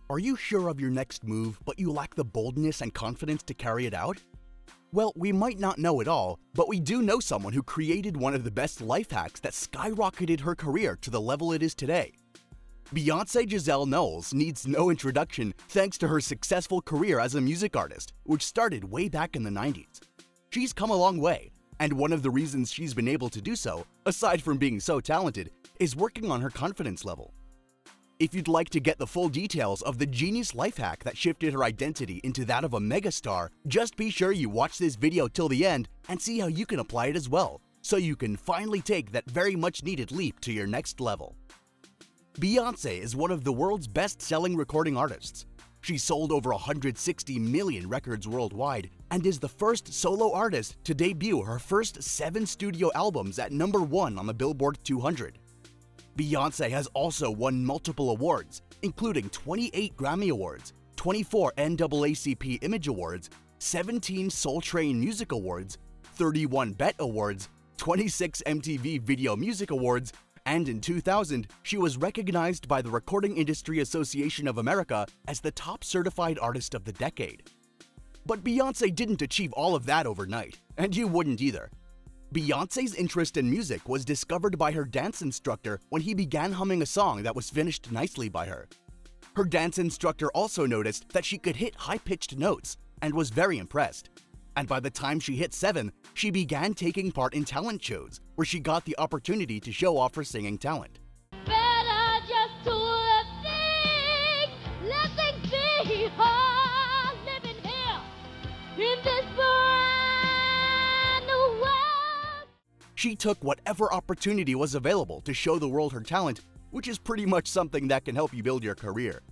Are you sure of your next move, but you lack the boldness and confidence to carry it out? Well, we might not know it all, but we do know someone who created one of the best life hacks that skyrocketed her career to the level it is today. Beyoncé Knowles needs no introduction thanks to her successful career as a music artist, which started way back in the 90s. She's come a long way, and one of the reasons she's been able to do so, aside from being so talented, is working on her confidence level. If you'd like to get the full details of the genius life hack that shifted her identity into that of a megastar, just be sure you watch this video till the end and see how you can apply it as well, so you can finally take that very much needed leap to your next level. Beyoncé is one of the world's best-selling recording artists. She sold over 160 million records worldwide and is the first solo artist to debut her first 7 studio albums at #1 on the Billboard 200. Beyoncé has also won multiple awards, including 28 Grammy Awards, 24 NAACP Image Awards, 17 Soul Train Music Awards, 31 BET Awards, 26 MTV Video Music Awards, and in 2000, she was recognized by the Recording Industry Association of America as the top certified artist of the decade. But Beyoncé didn't achieve all of that overnight, and you wouldn't either. Beyoncé's interest in music was discovered by her dance instructor when he began humming a song that was finished nicely by her. Her dance instructor also noticed that she could hit high-pitched notes and was very impressed. And by the time she hit 7, she began taking part in talent shows, where she got the opportunity to show off her singing talent. Better just do the thing, let things be, living here in this brand new world. She took whatever opportunity was available to show the world her talent, which is pretty much something that can help you build your career.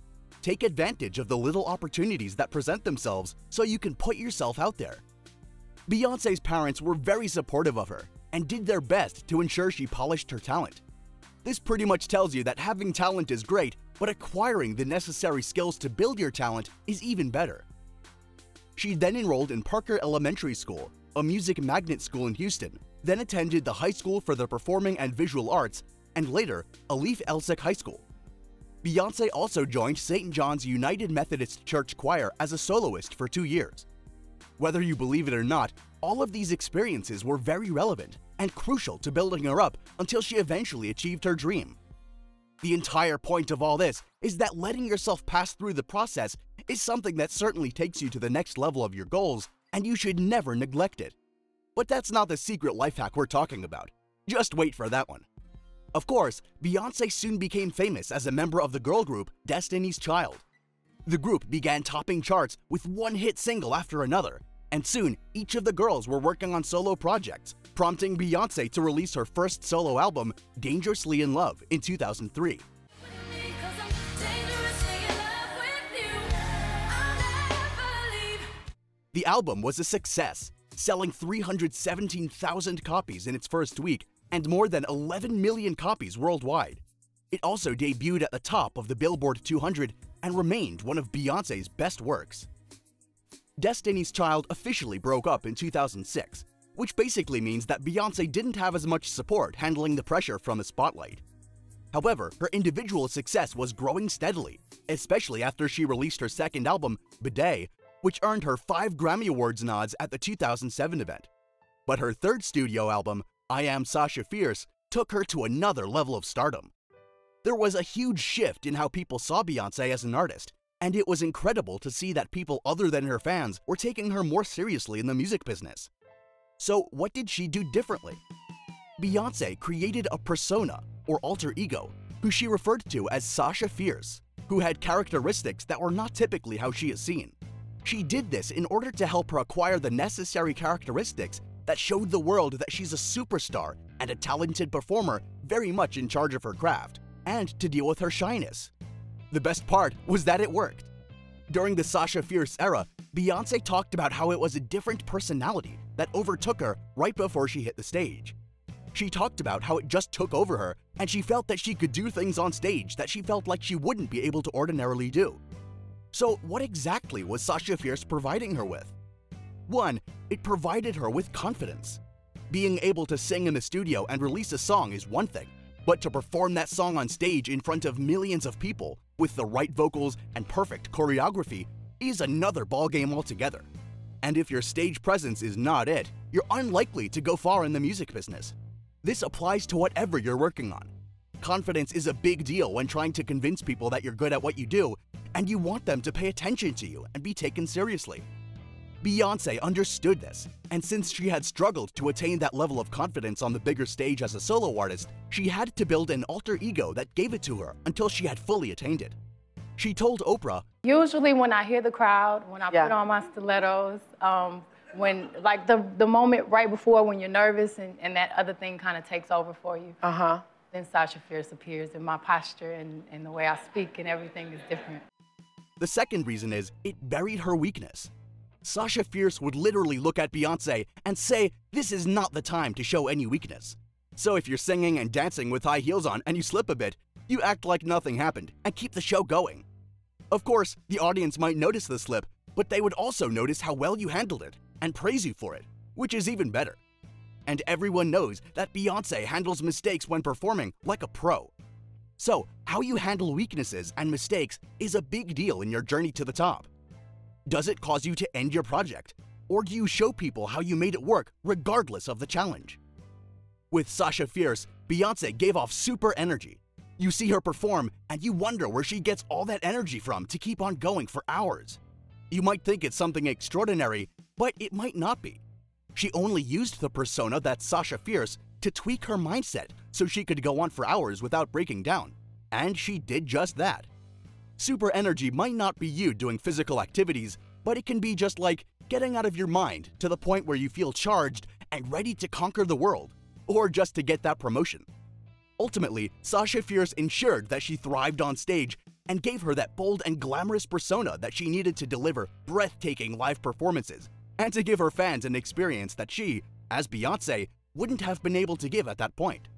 Take advantage of the little opportunities that present themselves so you can put yourself out there. Beyoncé's parents were very supportive of her and did their best to ensure she polished her talent. This pretty much tells you that having talent is great, but acquiring the necessary skills to build your talent is even better. She then enrolled in Parker Elementary School, a music magnet school in Houston, then attended the High School for the Performing and Visual Arts, and later, Alif Elsek High School. Beyoncé also joined St. John's United Methodist Church Choir as a soloist for 2 years. Whether you believe it or not, all of these experiences were very relevant and crucial to building her up until she eventually achieved her dream. The entire point of all this is that letting yourself pass through the process is something that certainly takes you to the next level of your goals, and you should never neglect it. But that's not the secret life hack we're talking about. Just wait for that one. Of course, Beyoncé soon became famous as a member of the girl group Destiny's Child. The group began topping charts with one hit single after another, and soon each of the girls were working on solo projects, prompting Beyoncé to release her first solo album, Dangerously in Love, in 2003. The album was a success, selling 317,000 copies in its first week and more than 11 million copies worldwide. It also debuted at the top of the Billboard 200 and remained one of Beyoncé's best works. Destiny's Child officially broke up in 2006, which basically means that Beyoncé didn't have as much support handling the pressure from the spotlight. However, her individual success was growing steadily, especially after she released her second album, Bidet, which earned her 5 Grammy Awards nods at the 2007 event. But her third studio album, I Am Sasha Fierce, took her to another level of stardom. There was a huge shift in how people saw Beyoncé as an artist, and it was incredible to see that people other than her fans were taking her more seriously in the music business. So what did she do differently? Beyoncé created a persona, or alter ego, who she referred to as Sasha Fierce, who had characteristics that were not typically how she is seen. She did this in order to help her acquire the necessary characteristics that showed the world that she's a superstar and a talented performer very much in charge of her craft, and to deal with her shyness. The best part was that it worked. During the Sasha Fierce era, Beyoncé talked about how it was a different personality that overtook her right before she hit the stage. She talked about how it just took over her, and she felt that she could do things on stage that she felt like she wouldn't be able to ordinarily do. So what exactly was Sasha Fierce providing her with? 1. It provided her with confidence. Being able to sing in the studio and release a song is one thing, but to perform that song on stage in front of millions of people with the right vocals and perfect choreography, is another ballgame altogether. And if your stage presence is not it, you're unlikely to go far in the music business. This applies to whatever you're working on. Confidence is a big deal when trying to convince people that you're good at what you do, and you want them to pay attention to you and be taken seriously. Beyoncé understood this, and since she had struggled to attain that level of confidence on the bigger stage as a solo artist, she had to build an alter ego that gave it to her until she had fully attained it. She told Oprah, "Usually when I hear the crowd, when I put on my stilettos, when like the moment right before when you're nervous and that other thing kind of takes over for you, then Sasha Fierce appears, and my posture and the way I speak and everything is different." The second reason is it buried her weakness. Sasha Fierce would literally look at Beyoncé and say, "This is not the time to show any weakness." So if you're singing and dancing with high heels on and you slip a bit, you act like nothing happened and keep the show going. Of course, the audience might notice the slip, but they would also notice how well you handled it and praise you for it, which is even better. And everyone knows that Beyoncé handles mistakes when performing like a pro. So, how you handle weaknesses and mistakes is a big deal in your journey to the top. Does it cause you to end your project? Or do you show people how you made it work regardless of the challenge? With Sasha Fierce, Beyoncé gave off super energy. You see her perform and you wonder where she gets all that energy from to keep on going for hours. You might think it's something extraordinary, but it might not be. She only used the persona that's Sasha Fierce to tweak her mindset so she could go on for hours without breaking down. And she did just that. Super energy might not be you doing physical activities, but it can be just like getting out of your mind to the point where you feel charged and ready to conquer the world, or just to get that promotion. Ultimately, Sasha Fierce ensured that she thrived on stage and gave her that bold and glamorous persona that she needed to deliver breathtaking live performances and to give her fans an experience that she, as Beyoncé, wouldn't have been able to give at that point.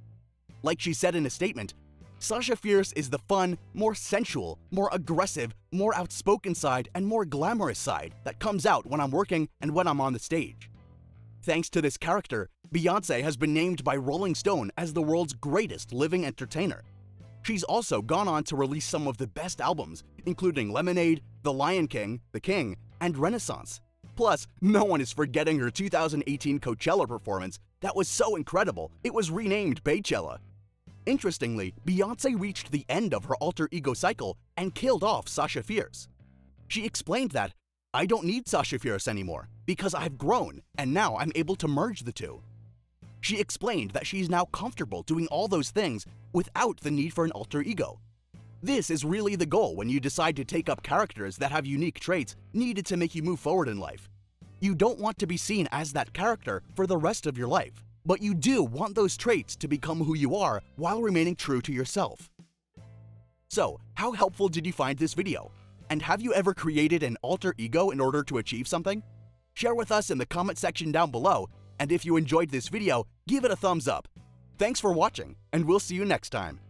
Like she said in a statement, Sasha Fierce is the fun, more sensual, more aggressive, more outspoken side and more glamorous side that comes out when I'm working and when I'm on the stage. Thanks to this character, Beyoncé has been named by Rolling Stone as the world's greatest living entertainer. She's also gone on to release some of the best albums, including Lemonade, The Lion King, The King, and Renaissance. Plus, no one is forgetting her 2018 Coachella performance that was so incredible it was renamed Baychella. Interestingly, Beyoncé reached the end of her alter ego cycle and killed off Sasha Fierce. She explained that, "I don't need Sasha Fierce anymore because I've grown and now I'm able to merge the two." She explained that she's now comfortable doing all those things without the need for an alter ego. This is really the goal when you decide to take up characters that have unique traits needed to make you move forward in life. You don't want to be seen as that character for the rest of your life, but you do want those traits to become who you are while remaining true to yourself. So, how helpful did you find this video? And have you ever created an alter ego in order to achieve something? Share with us in the comment section down below, and if you enjoyed this video, give it a thumbs up. Thanks for watching, and we'll see you next time.